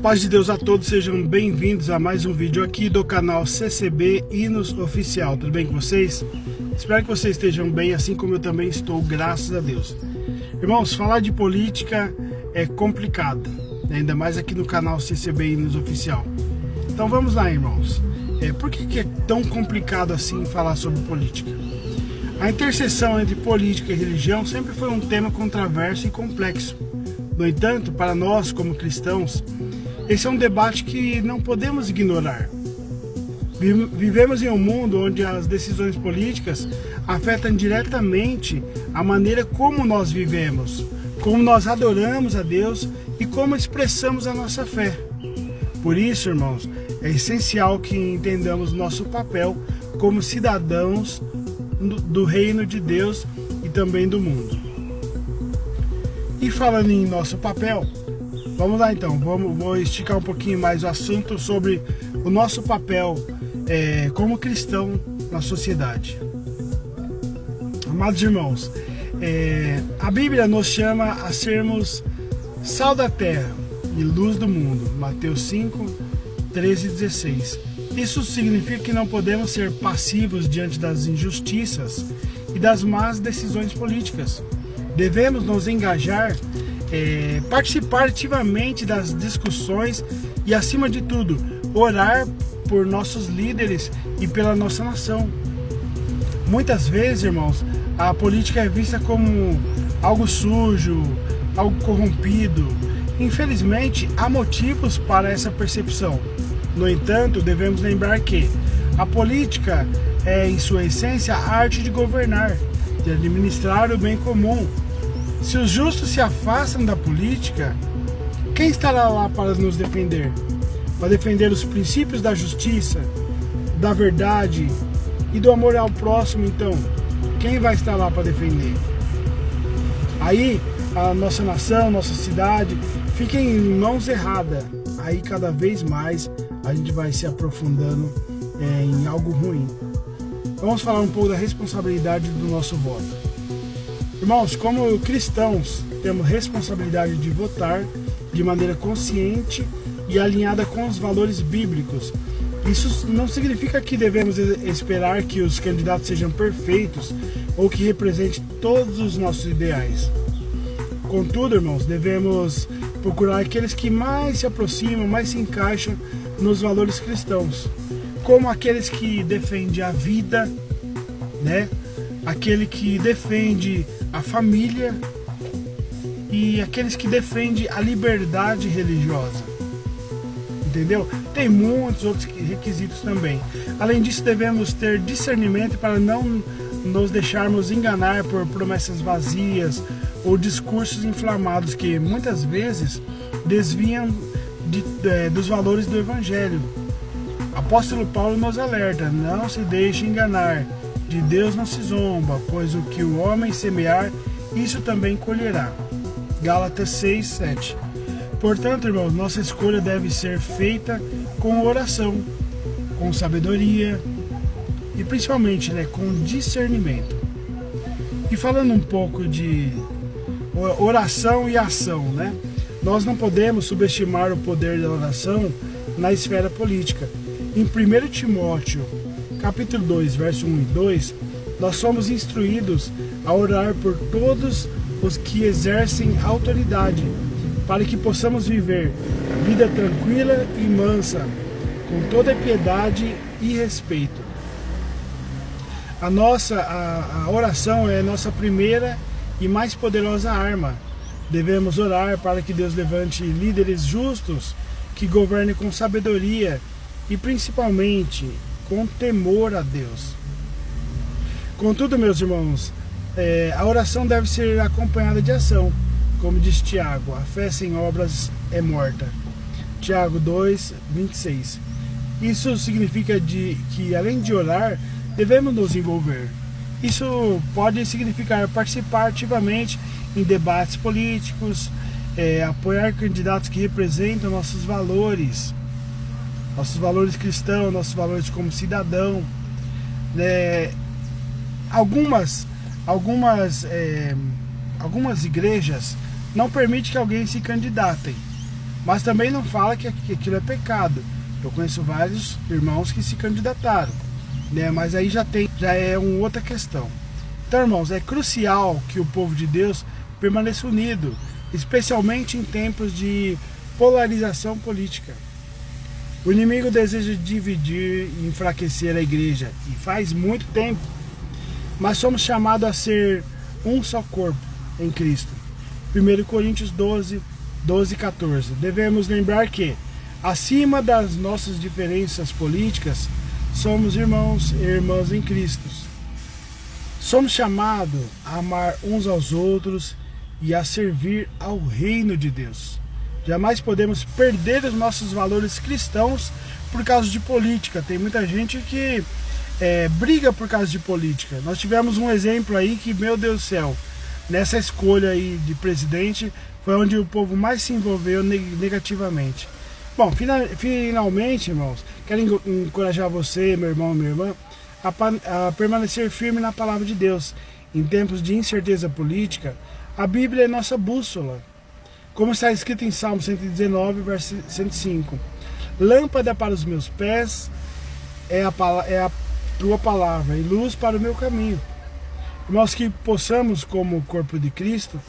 Paz de Deus a todos, sejam bem-vindos a mais um vídeo aqui do canal CCB Hinos Oficial. Tudo bem com vocês? Espero que vocês estejam bem, assim como eu também estou, graças a Deus. Irmãos, falar de política é complicado, ainda mais aqui no canal CCB Hinos Oficial. Então vamos lá, irmãos. Por que é tão complicado assim falar sobre política? A interseção entre política e religião sempre foi um tema controverso e complexo. No entanto, para nós como cristãos, esse é um debate que não podemos ignorar. Vivemos em um mundo onde as decisões políticas afetam diretamente a maneira como nós vivemos, como nós adoramos a Deus e como expressamos a nossa fé. Por isso, irmãos, é essencial que entendamos nosso papel como cidadãos do reino de Deus e também do mundo. E falando em nosso papel, vamos lá então, vou esticar um pouquinho mais o assunto sobre o nosso papel como cristão na sociedade. Amados irmãos, a Bíblia nos chama a sermos sal da terra e luz do mundo. Mateus 5, 13 e 16. Isso significa que não podemos ser passivos diante das injustiças e das más decisões políticas. Devemos nos engajar, participar ativamente das discussões e, acima de tudo, orar por nossos líderes e pela nossa nação. Muitas vezes, irmãos, a política é vista como algo sujo, algo corrompido. Infelizmente, há motivos para essa percepção. No entanto, devemos lembrar que a política é, em sua essência, a arte de governar, de administrar o bem comum. Se os justos se afastam da política, quem estará lá para nos defender? Para defender os princípios da justiça, da verdade e do amor ao próximo, então, quem vai estar lá para defender? Aí, a nossa nação, nossa cidade, fica em mãos erradas. Aí, cada vez mais, a gente vai se aprofundando em algo ruim. Vamos falar um pouco da responsabilidade do nosso voto. Irmãos, como cristãos, temos responsabilidade de votar de maneira consciente e alinhada com os valores bíblicos. Isso não significa que devemos esperar que os candidatos sejam perfeitos ou que representem todos os nossos ideais. Contudo, irmãos, devemos procurar aqueles que mais se aproximam, mais se encaixam nos valores cristãos, como aqueles que defendem a vida, aquele que defende a família e aqueles que defendem a liberdade religiosa. Entendeu? Tem muitos outros requisitos também. Além disso, devemos ter discernimento para não nos deixarmos enganar por promessas vazias ou discursos inflamados que muitas vezes desviam dos valores do Evangelho. Apóstolo Paulo nos alerta: não se deixe enganar, de Deus não se zomba, pois o que o homem semear, isso também colherá. Gálatas 6, 7. Portanto, irmãos, nossa escolha deve ser feita com oração, com sabedoria e principalmente com discernimento. E falando um pouco de oração e ação, nós não podemos subestimar o poder da oração na esfera política. Em 1 Timóteo, capítulo 2, verso 1 e 2, nós somos instruídos a orar por todos os que exercem autoridade, para que possamos viver vida tranquila e mansa, com toda piedade e respeito. A oração é a nossa primeira e mais poderosa arma. Devemos orar para que Deus levante líderes justos, que governem com sabedoria e principalmente com temor a Deus. Contudo, meus irmãos, a oração deve ser acompanhada de ação. Como diz Tiago, a fé sem obras é morta. Tiago 2, 26. Isso significa que, além de orar, devemos nos envolver. Isso pode significar participar ativamente em debates políticos, apoiar candidatos que representam nossos valores cristãos, nossos valores como cidadão. Algumas igrejas não permitem que alguém se candidate, mas também não fala que aquilo é pecado. Eu conheço vários irmãos que se candidataram, né? Mas aí já é uma outra questão. Então, irmãos, é crucial que o povo de Deus permaneça unido, especialmente em tempos de polarização política. O inimigo deseja dividir e enfraquecer a igreja, e faz muito tempo, mas somos chamados a ser um só corpo em Cristo. 1 Coríntios 12, 14. Devemos lembrar que, acima das nossas diferenças políticas, somos irmãos e irmãs em Cristo. Somos chamados a amar uns aos outros e a servir ao reino de Deus. Jamais podemos perder os nossos valores cristãos por causa de política. Tem muita gente que briga por causa de política. Nós tivemos um exemplo aí que, meu Deus do céu, nessa escolha aí de presidente, foi onde o povo mais se envolveu negativamente. Bom, finalmente, irmãos, quero encorajar você, meu irmão e minha irmã, a permanecer firme na palavra de Deus. Em tempos de incerteza política, a Bíblia é nossa bússola. Como está escrito em Salmo 119, verso 105. Lâmpada para os meus pés é a tua palavra e luz para o meu caminho. Irmãos, que possamos, como corpo de Cristo,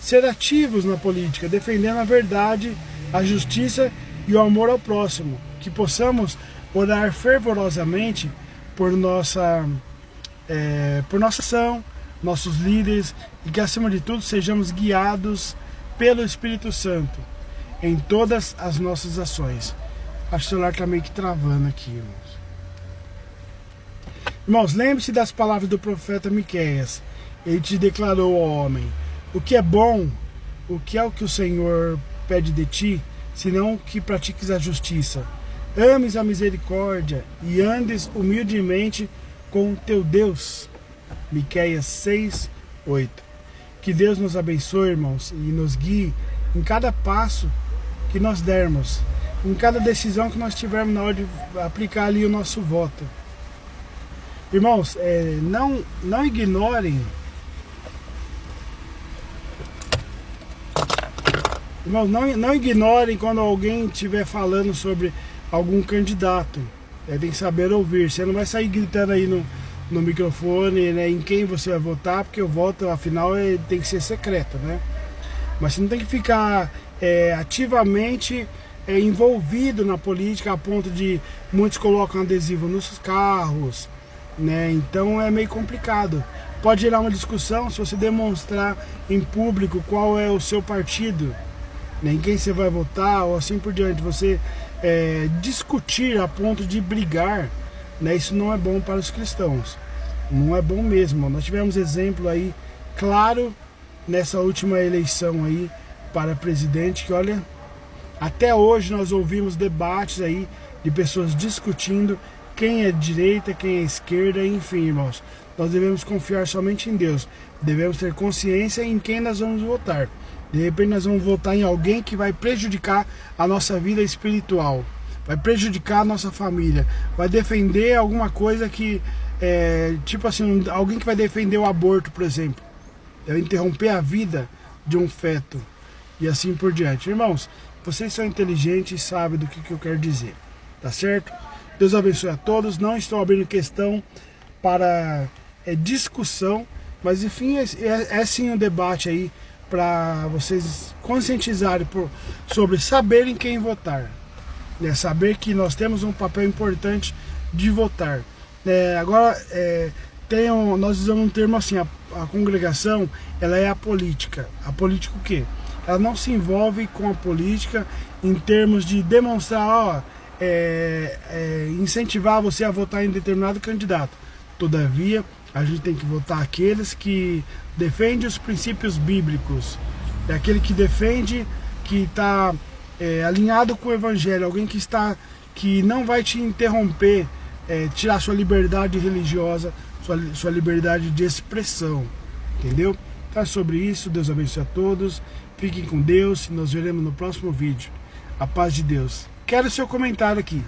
ser ativos na política, defendendo a verdade, a justiça e o amor ao próximo. Que possamos orar fervorosamente por nossa ação, nossos líderes, e que, acima de tudo, sejamos guiados pelo Espírito Santo em todas as nossas ações. Acho que o celular está meio que travando aqui, irmãos. Irmãos, lembre-se das palavras do profeta Miqueias. Ele te declarou, ó homem, o que é bom, o que é o que o Senhor pede de ti, senão que pratiques a justiça, ames a misericórdia e andes humildemente com teu Deus. Miqueias 6, 8. Que Deus nos abençoe, irmãos, e nos guie em cada passo que nós dermos, em cada decisão que nós tivermos na hora de aplicar ali o nosso voto. Irmãos, não ignorem. Irmãos, não ignorem quando alguém estiver falando sobre algum candidato. Tem que saber ouvir. Você não vai sair gritando aí no microfone, né, em quem você vai votar, porque o voto, afinal, tem que ser secreto, né? Mas você não tem que ficar ativamente envolvido na política a ponto de muitos colocam adesivo nos carros, né? Então é meio complicado. Pode gerar uma discussão se você demonstrar em público qual é o seu partido, né, em quem você vai votar ou assim por diante. Você discutir a ponto de brigar, né, isso não é bom para os cristãos. Não é bom mesmo. Nós tivemos exemplo aí claro nessa última eleição aí para presidente, que olha, até hoje nós ouvimos debates aí de pessoas discutindo quem é direita, quem é esquerda, enfim, irmãos. Nós devemos confiar somente em Deus. Devemos ter consciência em quem nós vamos votar. De repente nós vamos votar em alguém que vai prejudicar a nossa vida espiritual, vai prejudicar a nossa família, vai defender alguma coisa que, tipo assim, alguém que vai defender o aborto, por exemplo, vai interromper a vida de um feto e assim por diante. Irmãos, vocês são inteligentes e sabem do que eu quero dizer, tá certo? Deus abençoe a todos. Não estou abrindo questão para discussão, mas enfim, é sim um debate aí para vocês conscientizarem sobre saberem quem votar, né? Saber que nós temos um papel importante de votar. Agora, nós usamos um termo assim, a congregação, ela é apolítica. Apolítica o quê? Ela não se envolve com a política em termos de demonstrar, incentivar você a votar em determinado candidato. Todavia, a gente tem que votar aqueles que defendem os princípios bíblicos. É aquele que defende, que está alinhado com o evangelho, alguém que não vai te interromper, tirar sua liberdade religiosa, sua liberdade de expressão, entendeu? Então é sobre isso. Deus abençoe a todos, fiquem com Deus e nos veremos no próximo vídeo. A paz de Deus. Quero seu comentário aqui.